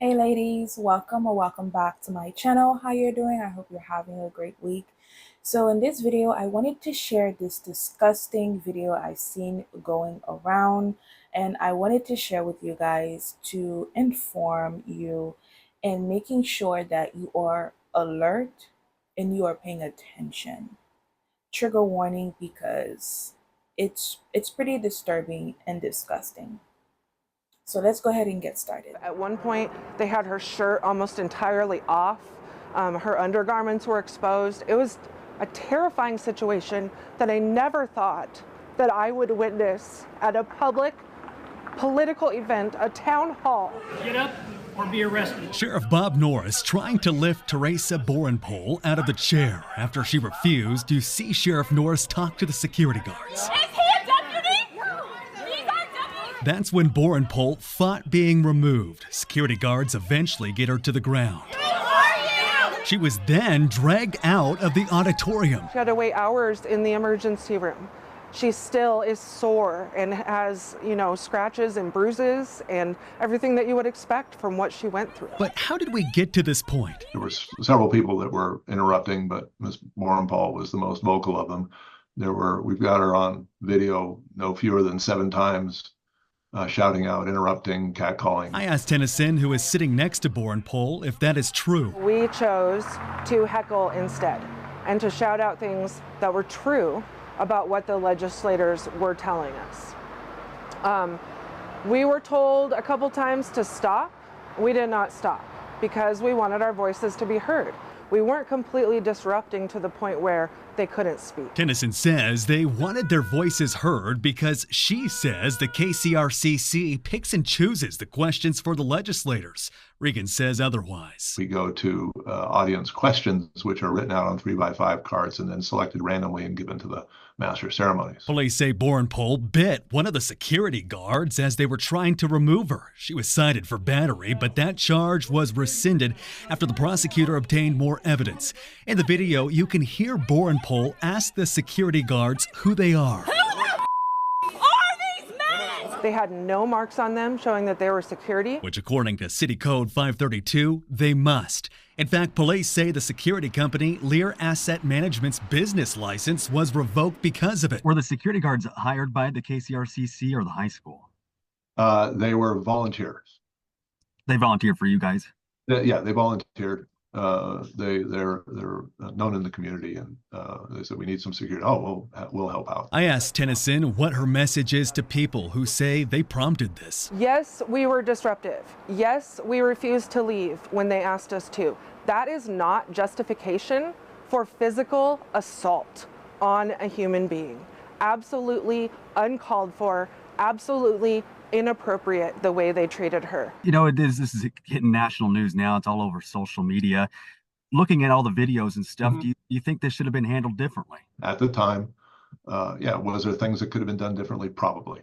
Hey ladies, welcome or welcome back to my channel. How you're doing? I hope you're having a great week. So in this video, I wanted to share this disgusting video I've seen going around, and I wanted to share with you guys to inform you and making sure that you are alert and you are paying attention. Trigger warning because it's pretty disturbing and disgusting. So let's go ahead and get started. At one point, they had her shirt almost entirely off. Her undergarments were exposed. It was a terrifying situation that I never thought that I would witness at a public political event, a town hall. Get up or be arrested. Sheriff Bob Norris trying to lift Teresa Borenpol out of the chair after she refused to see Sheriff Norris talk to the security guards. Is he a deputy? He's our deputy. That's when Borenpol fought being removed. Security guards eventually get her to the ground. Who are you? She was then dragged out of the auditorium. She had to wait hours in the emergency room. She still is sore and has, scratches and bruises and everything that you would expect from what she went through. But how did we get to this point? There were several people that were interrupting, but Ms. Borenpol was the most vocal of them. We've got her on video no fewer than 7 times shouting out, interrupting, catcalling. I asked Tennyson, who is sitting next to Borenpol, if that is true. We chose to heckle instead and to shout out things that were true about what the legislators were telling us. We were told a couple times to stop. We did not stop because we wanted our voices to be heard. We weren't completely disrupting to the point where they couldn't speak. Tennyson says they wanted their voices heard because she says the KCRCC picks and chooses the questions for the legislators. Regan says otherwise. We go to audience questions, which are written out on 3x5 cards and then selected randomly and given to the master of ceremonies. Police say Borenpol bit one of the security guards as they were trying to remove her. She was cited for battery, but that charge was rescinded after the prosecutor obtained more evidence. In the video, you can hear Borenpol ask the security guards who they are. They had no marks on them showing that they were security. Which, according to City Code 532, they must. In fact, police say the security company Lear Asset Management's business license was revoked because of it. Were the security guards hired by the KCRCC or the high school? They were volunteers. They volunteered for you guys? Yeah, they volunteered. They're known in the community, and they said we need some security. Oh, we'll help out. I asked Tennyson what her message is to people who say they prompted this. Yes, we were disruptive. Yes, we refused to leave when they asked us to. That is not justification for physical assault on a human being. Absolutely uncalled for, absolutely inappropriate the way they treated her. This is hitting national news now. It's all over social media. Looking at all the videos and stuff, do you think this should have been handled differently? At the time, was there things that could have been done differently? Probably.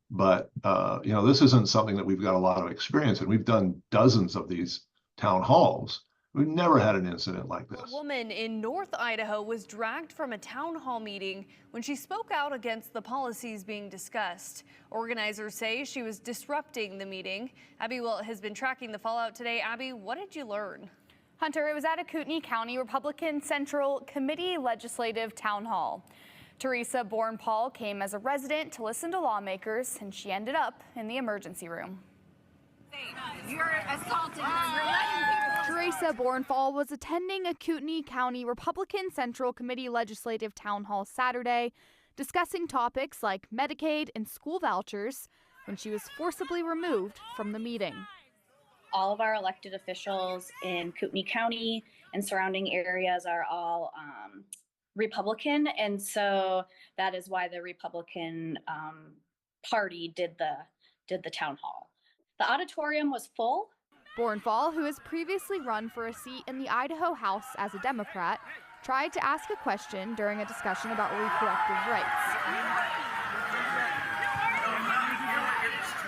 But, this isn't something that we've got a lot of experience in. We've done dozens of these town halls. We've never had an incident like this. A woman in North Idaho was dragged from a town hall meeting when she spoke out against the policies being discussed. Organizers say she was disrupting the meeting. Abby Wilt has been tracking the fallout today. Abby, what did you learn? Hunter, it was at a Kootenai County Republican Central Committee Legislative Town Hall. Teresa Borenpol came as a resident to listen to lawmakers, and she ended up in the emergency room. You're assaulting us. Teresa Borenpol was attending a Kootenai County Republican Central Committee Legislative Town Hall Saturday, discussing topics like Medicaid and school vouchers when she was forcibly removed from the meeting. All of our elected officials in Kootenai County and surrounding areas are all Republican, and so that is why the Republican Party did the town hall. The auditorium was full. Borenpol, who has previously run for a seat in the Idaho House as a Democrat, tried to ask a question during a discussion about reproductive rights.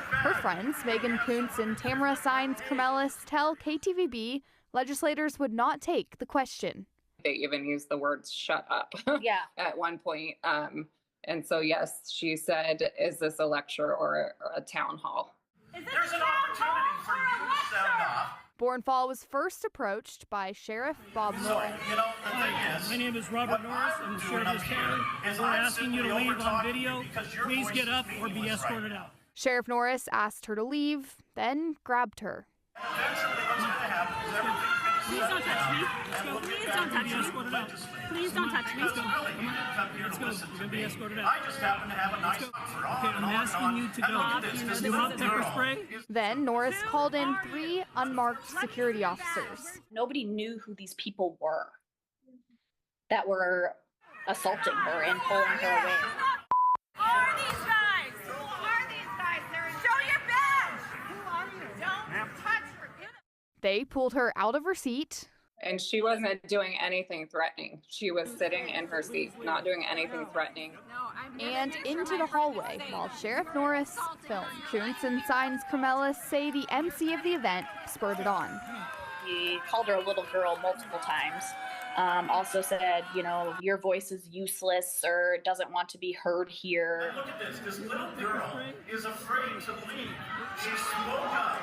Her friends, Megan Kuntz and Tamara Saenz-Cremelis, tell KTVB legislators would not take the question. They even used the words "shut up" at one point. And so, yes, she said, is this a lecture or a town hall? There's an opportunity Bornfall was first approached by Sheriff Bob Norris. Hi, my name is Robert Norris. I'm the sheriff of this county. We're asking you to leave on video. Please get up or be escorted out. Sheriff Norris asked her to leave, then grabbed her. Please don't touch me. Please don't touch me. Please don't touch me. Let's go. You're going to be escorted out. I just happen to have a nice Okay, I'm asking you to go. You want pepper spray? Then Norris called in 3 unmarked security officers. Nobody knew who these people were that were assaulting her and pulling her away. Who are these guys? Who are these guys? Show your badge. Who are you? Don't touch her. They pulled her out of her seat. And she wasn't doing anything threatening. She was sitting in her seat, not doing anything threatening. And into the hallway while Sheriff Norris filmed. Kuntz and Signs Carmelis say the MC of the event spurred it on. He called her a little girl multiple times. Also said, you know, your voice is useless or doesn't want to be heard here. Look at this. This little girl is afraid to leave. She spoke up.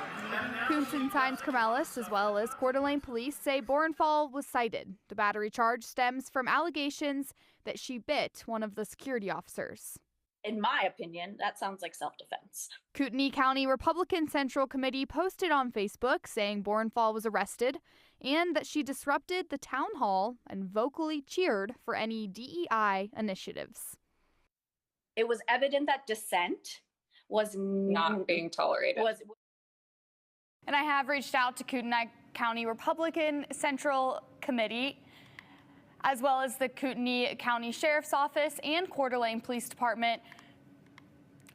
Kuntz and Signs Carmelis, as well as Coeur d'Alene police, say Bornfall was cited. The battery charge stems from allegations that she bit one of the security officers. In my opinion, that sounds like self-defense. Kootenai County Republican Central Committee posted on Facebook saying Bornfall was arrested and that she disrupted the town hall and vocally cheered for any DEI initiatives. It was evident that dissent was Not being tolerated. And I have reached out to Kootenai County Republican Central Committee, as well as the Kootenai County Sheriff's Office and Coeur d'Alene Police Department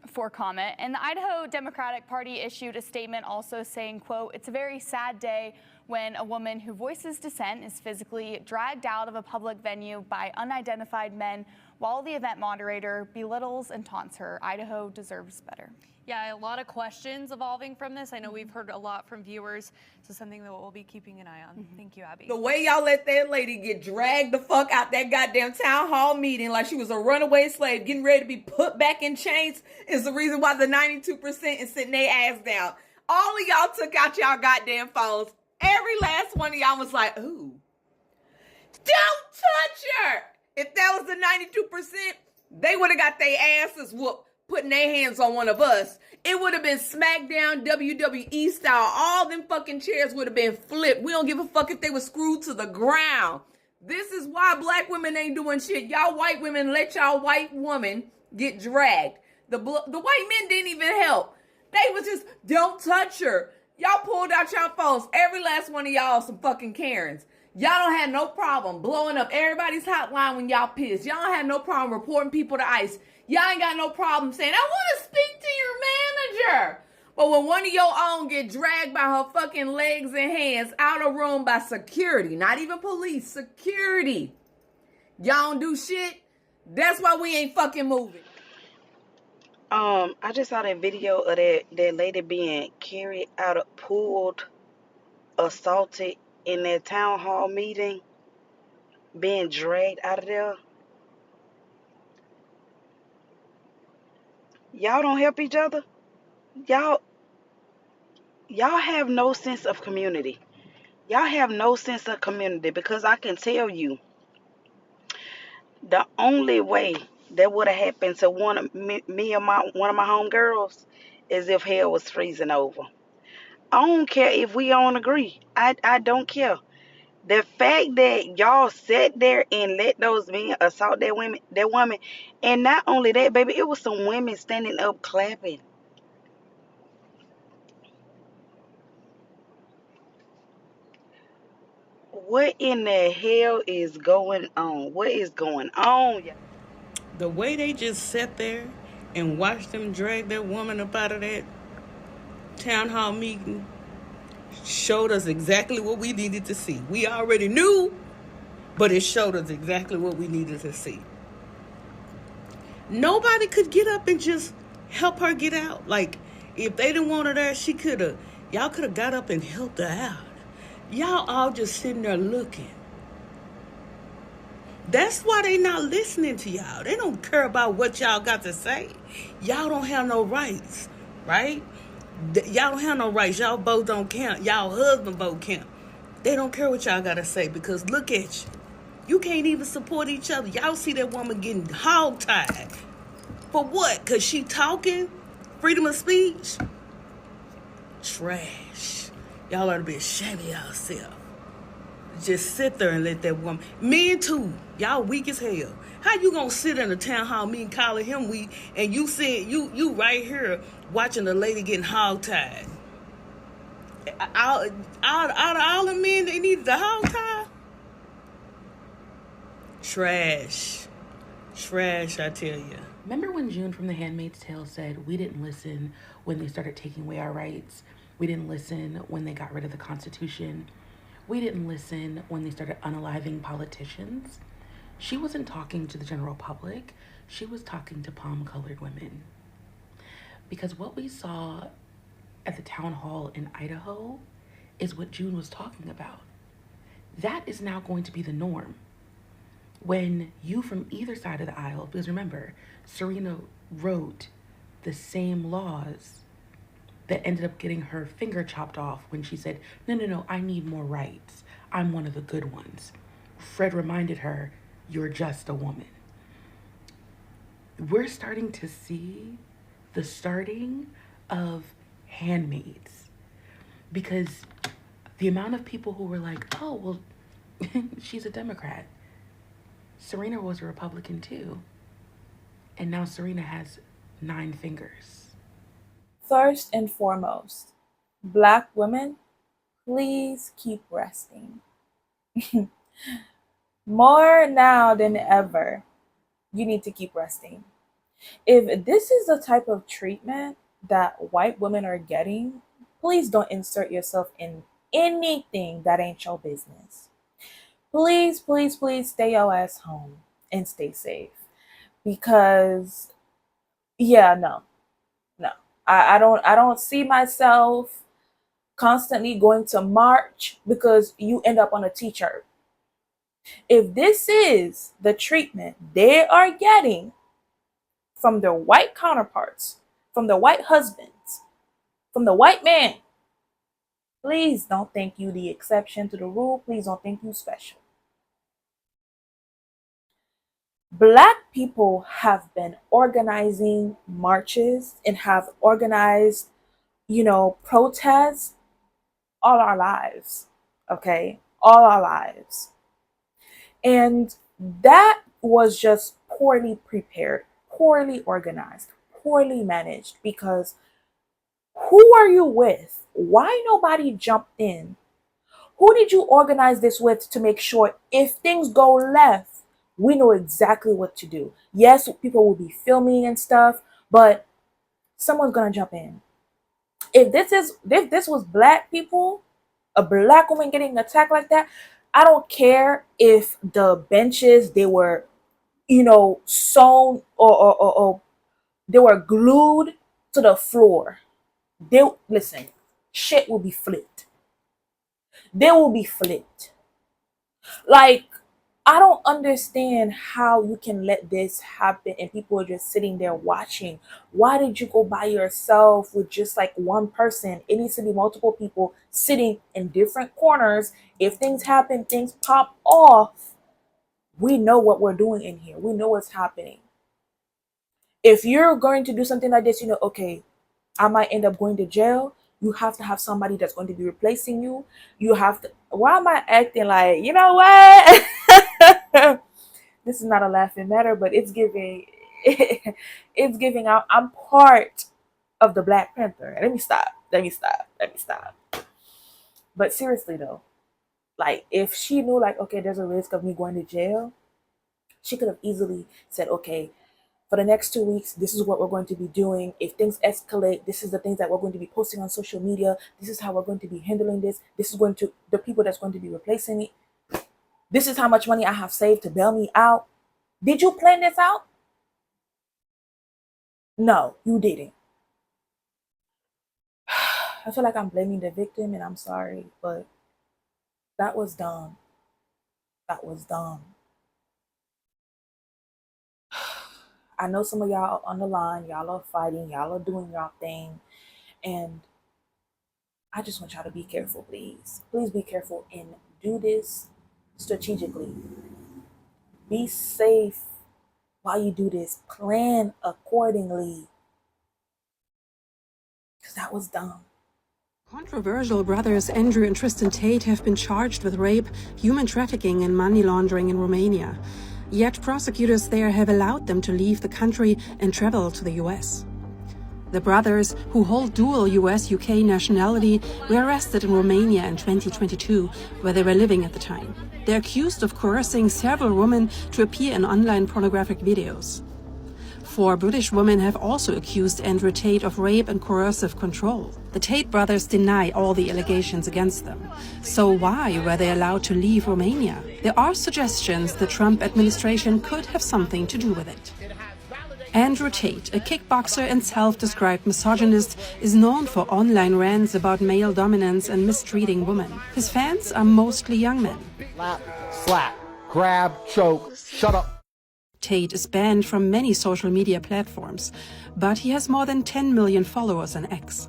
for comment. And the Idaho Democratic Party issued a statement also saying, quote, "It's a very sad day when a woman who voices dissent is physically dragged out of a public venue by unidentified men while the event moderator belittles and taunts her. Idaho deserves better." Yeah, a lot of questions evolving from this. I know we've heard a lot from viewers, so something that we'll be keeping an eye on. Thank you, Abby. The way y'all let that lady get dragged the fuck out that goddamn town hall meeting like she was a runaway slave getting ready to be put back in chains is the reason why the 92% is sitting their ass down. All of y'all took out y'all goddamn phones. Every last one of y'all was like, ooh, don't touch her. If that was the 92%, they would have got their asses whooped putting their hands on one of us. It would have been SmackDown WWE style. All them fucking chairs would have been flipped. We don't give a fuck if they were screwed to the ground. This is why black women ain't doing shit. Y'all white women let y'all white woman get dragged. The white men didn't even help. They was just, don't touch her. Y'all pulled out y'all phones. Every last one of y'all some fucking Karens. Y'all don't have no problem blowing up everybody's hotline when y'all pissed. Y'all don't have no problem reporting people to ICE. Y'all ain't got no problem saying, I want to speak to your manager. But when one of your own get dragged by her fucking legs and hands out of room by security, not even police, security, y'all don't do shit. That's why we ain't fucking moving. I just saw that video of that lady being carried out of, pulled, assaulted in that town hall meeting, being dragged out of there. Y'all don't help each other. Y'all have no sense of community. Y'all have no sense of community, because I can tell you the only way that would have happened to one of my homegirls is if hell was freezing over. I don't care if we don't agree. I don't care. The fact that y'all sat there and let those men assault that woman, and not only that, baby, it was some women standing up clapping. What in the hell is going on? What is going on? The way they just sat there and watched them drag that woman up out of that town hall meeting showed us exactly what we needed to see. We already knew, but it showed us exactly what we needed to see. Nobody could get up and just help her get out. Like, if they didn't want her there, y'all could have got up and helped her out. Y'all all just sitting there looking. That's why they not listening to y'all. They don't care about what y'all got to say. Y'all don't have no rights, right? Y'all don't have no rights. Y'all both don't count. Y'all husband both count. They don't care what y'all gotta say because look at you. You can't even support each other. Y'all see that woman getting hog-tied. For what? Because she talking? Freedom of speech? Trash. Y'all ought to be ashamed of yourself. Just sit there and let that woman. Men too. Y'all weak as hell. How you gonna sit in a town hall meeting calling him weak and you said you right here watching a lady getting hog-tied? Out of all the men they needed the hog-tie? Trash. Trash, I tell you. Remember when June from The Handmaid's Tale said we didn't listen when they started taking away our rights? We didn't listen when they got rid of the Constitution. We didn't listen when they started unaliving politicians. She wasn't talking to the general public. She was talking to palm-colored women. Because what we saw at the town hall in Idaho is what June was talking about. That is now going to be the norm. When you from either side of the aisle, because remember, Serena wrote the same laws that ended up getting her finger chopped off when she said, no, I need more rights. I'm one of the good ones. Fred reminded her, you're just a woman. We're starting to see the starting of handmaids because the amount of people who were like, oh, well, she's a Democrat. Serena was a Republican too. And now Serena has 9 fingers. First and foremost, Black women, please keep resting. More now than ever, you need to keep resting. If this is the type of treatment that white women are getting, please don't insert yourself in anything that ain't your business. Please, please, please stay your ass home and stay safe. Because no. I don't see myself constantly going to march because you end up on a t-shirt. If this is the treatment they are getting from their white counterparts, from their white husbands, from the white man, please don't think you the exception to the rule. Please don't think you special. Black people have been organizing marches and have organized, protests all our lives. Okay? All our lives. And that was just poorly prepared, poorly organized, poorly managed because who are you with? Why nobody jumped in? Who did you organize this with to make sure if things go left, we know exactly what to do? Yes, people will be filming and stuff, but someone's gonna jump in. If this was Black people, a Black woman getting attacked like that, I don't care if the benches they were, sewn or they were glued to the floor. Listen, shit will be flipped. They will be flipped. Like, I don't understand how you can let this happen and people are just sitting there watching. Why did you go by yourself with just like one person? It needs to be multiple people sitting in different corners. If things happen, things pop off. We know what we're doing in here. We know what's happening. If you're going to do something like this, okay, I might end up going to jail. You have to have somebody that's going to be replacing you. You have to. Why am I acting like, you know what? This is not a laughing matter, but it's giving. It's giving out. I'm part of the Black Panther. Let me stop. But seriously though, like if she knew like, okay, there's a risk of me going to jail, she could have easily said, okay, for the next 2 weeks, this is what we're going to be doing. If things escalate, this is the things that we're going to be posting on social media. This is how we're going to be handling this. This is going to the people that's going to be replacing me. This is how much money I have saved to bail me out. Did you plan this out? No, you didn't. I feel like I'm blaming the victim and I'm sorry, but that was dumb. That was dumb. I know some of y'all on the line, y'all are fighting, y'all are doing y'all thing. And I just want y'all to be careful, please. Please be careful and do this strategically. Be safe while you do this. Plan accordingly. Because that was dumb. Controversial brothers Andrew and Tristan Tate have been charged with rape, human trafficking and money laundering in Romania. Yet prosecutors there have allowed them to leave the country and travel to the US. The brothers, who hold dual US-UK nationality, were arrested in Romania in 2022, where they were living at the time. They're accused of coercing several women to appear in online pornographic videos. 4 British women have also accused Andrew Tate of rape and coercive control. The Tate brothers deny all the allegations against them. So why were they allowed to leave Romania? There are suggestions the Trump administration could have something to do with it. Andrew Tate, a kickboxer and self-described misogynist, is known for online rants about male dominance and mistreating women. His fans are mostly young men. Slap, grab, choke, shut up. Tate is banned from many social media platforms, but he has more than 10 million followers on X.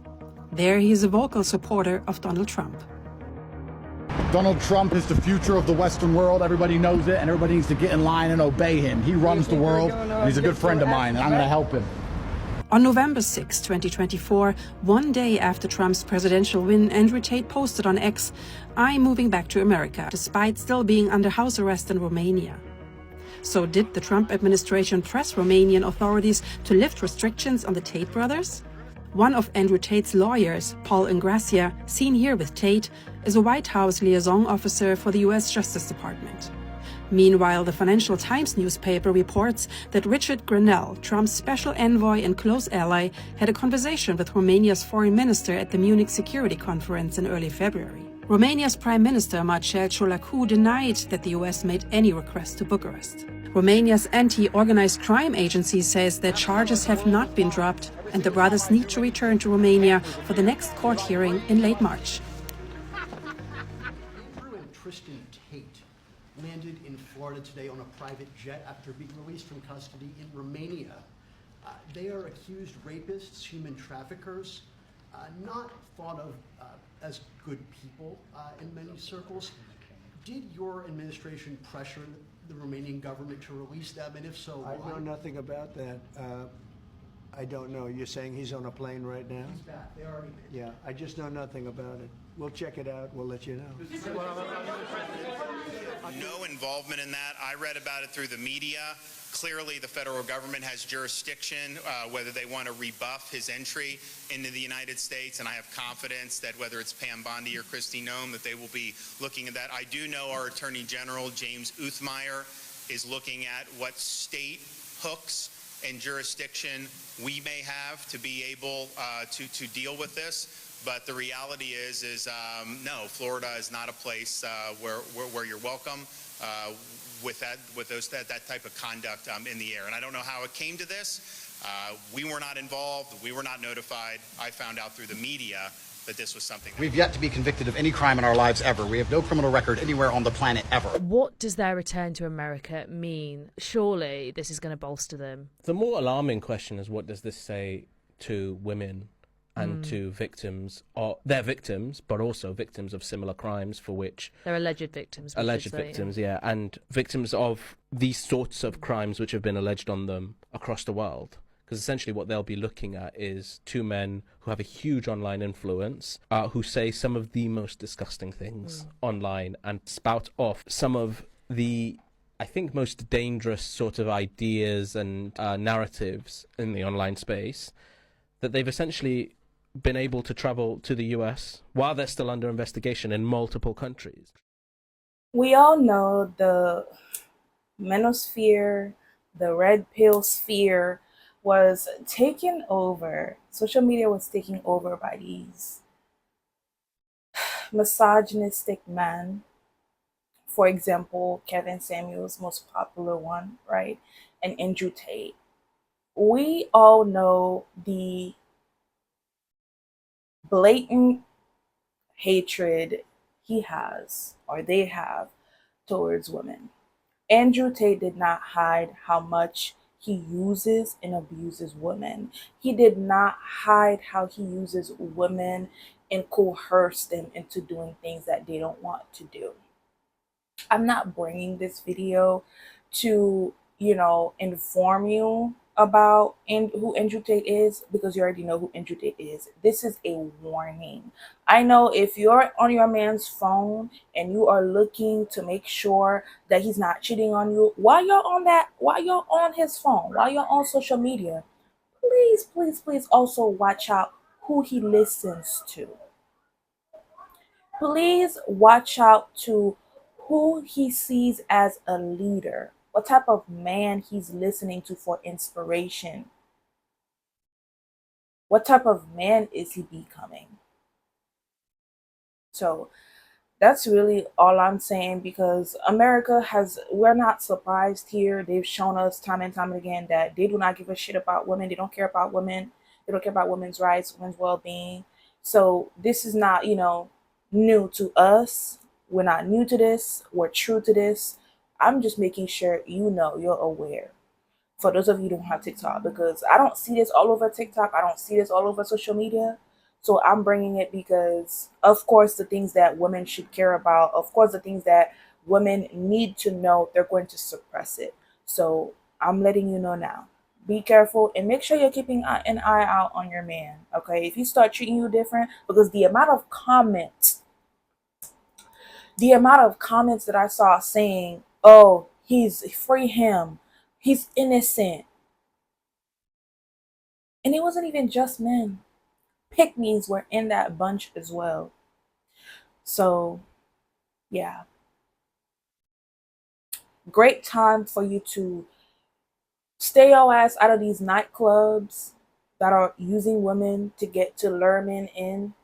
There he is a vocal supporter of Donald Trump. Donald Trump is the future of the Western world. Everybody knows it, and everybody needs to get in line and obey him. He runs the world, and he's a good friend of mine, and I'm going to help him. On November 6, 2024, one day after Trump's presidential win, Andrew Tate posted on X, "I'm moving back to America, despite still being under house arrest in Romania." So did the Trump administration press Romanian authorities to lift restrictions on the Tate brothers? One of Andrew Tate's lawyers, Paul Ingracia, seen here with Tate, is a White House liaison officer for the US Justice Department. Meanwhile, the Financial Times newspaper reports that Richard Grenell, Trump's special envoy and close ally, had a conversation with Romania's foreign minister at the Munich Security Conference in early February. Romania's Prime Minister Marcel Ciolacu denied that the US made any request to Bucharest. Romania's anti-organized crime agency says that charges have not been dropped and the brothers need to return to Romania for the next court hearing in late March. Andrew and Tristan Tate landed in Florida today on a private jet after being released from custody in Romania. They are accused rapists, human traffickers, not thought of as good people in many circles. Did your administration pressure the Romanian government to release them, and if so, why? I know nothing about that. I don't know. You're saying he's on a plane right now? He's back. They already made it. Yeah, I just know nothing about it. We'll check it out. We'll let you know. No involvement in that. I read about it through the media. Clearly, the federal government has jurisdiction, whether they want to rebuff his entry into the United States, and I have confidence that whether it's Pam Bondi or Kristi Noem, that they will be looking at that. I do know our Attorney General, James Uthmeyer, is looking at what state hooks and jurisdiction we may have to be able to deal with this. But the reality is no, Florida is not a place where you're welcome with that type of conduct in the air. And I don't know how it came to this. We were not involved. We were not notified. I found out through the media that this was something. We've yet to be convicted of any crime in our lives ever. We have no criminal record anywhere on the planet ever. What does their return to America mean? Surely this is going to bolster them. The more alarming question is, what does this say to women and to victims? They're victims, but also victims of similar crimes for which... They're alleged victims. Alleged victims, yeah. And victims of these sorts of crimes which have been alleged on them across the world. Because essentially what they'll be looking at is 2 men who have a huge online influence, who say some of the most disgusting things online and spout off some of the, I think, most dangerous sort of ideas and narratives in the online space, that they've essentially been able to travel to the US while they're still under investigation in multiple countries. We all know the manosphere, the red pill sphere, was taken over. Social media was taken over by these misogynistic men. For example, Kevin Samuels, most popular one, right? And Andrew Tate. We all know the blatant hatred he has, or they have, towards women. Andrew Tate did not hide how much he uses and abuses women. He did not hide how he uses women and coerce them into doing things that they don't want to do. I'm not bringing this video to, inform you about who Andrew Tate is, because you already know who Andrew Tate is. This is a warning. I know if you're on your man's phone and you are looking to make sure that he's not cheating on you while you're on his phone, while you're on social media, please, please, please also watch out who he listens to. Please watch out to who he sees as a leader, what type of man he's listening to for inspiration. What type of man is he becoming? So that's really all I'm saying, because we're not surprised here. They've shown us time and time again that they do not give a shit about women. They don't care about women. They don't care about women's rights, women's well-being. So this is not, new to us. We're not new to this. We're true to this. I'm just making sure you're aware. For those of you who don't have TikTok, because I don't see this all over TikTok. I don't see this all over social media. So I'm bringing it because, of course, the things that women should care about, of course, the things that women need to know, they're going to suppress it. So I'm letting you know now. Be careful and make sure you're keeping an eye out on your man, okay? If he start treating you different, because the amount of comments that I saw saying, oh, free him, he's innocent. And it wasn't even just men. Pick-me's were in that bunch as well. So, yeah. Great time for you to stay your ass out of these nightclubs that are using women to get to lure men in,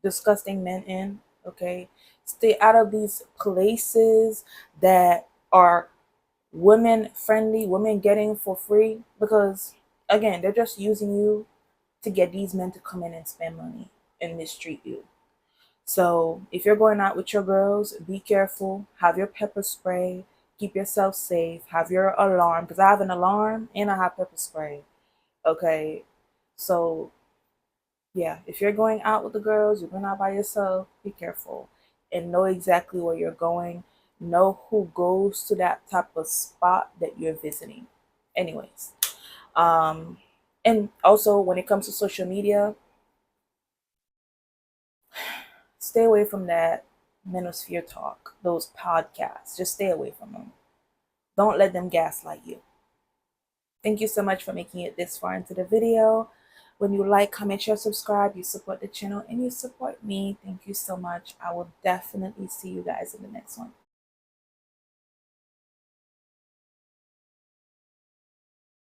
disgusting men in, okay? Stay out of these places that are women friendly, women getting for free, because again, they're just using you to get these men to come in and spend money and mistreat you. So if you're going out with your girls, be careful. Have your pepper spray. Keep yourself safe. Have your alarm, because I have an alarm and I have pepper spray. Okay. So yeah, if you're going out with the girls, you're going out by yourself, be careful and know exactly where you're going. Know who goes to that type of spot that you're visiting. Anyways, and also when it comes to social media, stay away from that manosphere talk, those podcasts. Just stay away from them. Don't let them gaslight you. Thank you so much for making it this far into the video. When you like, comment, share, subscribe, you support the channel and you support me. Thank you so much. I will definitely see you guys in the next one.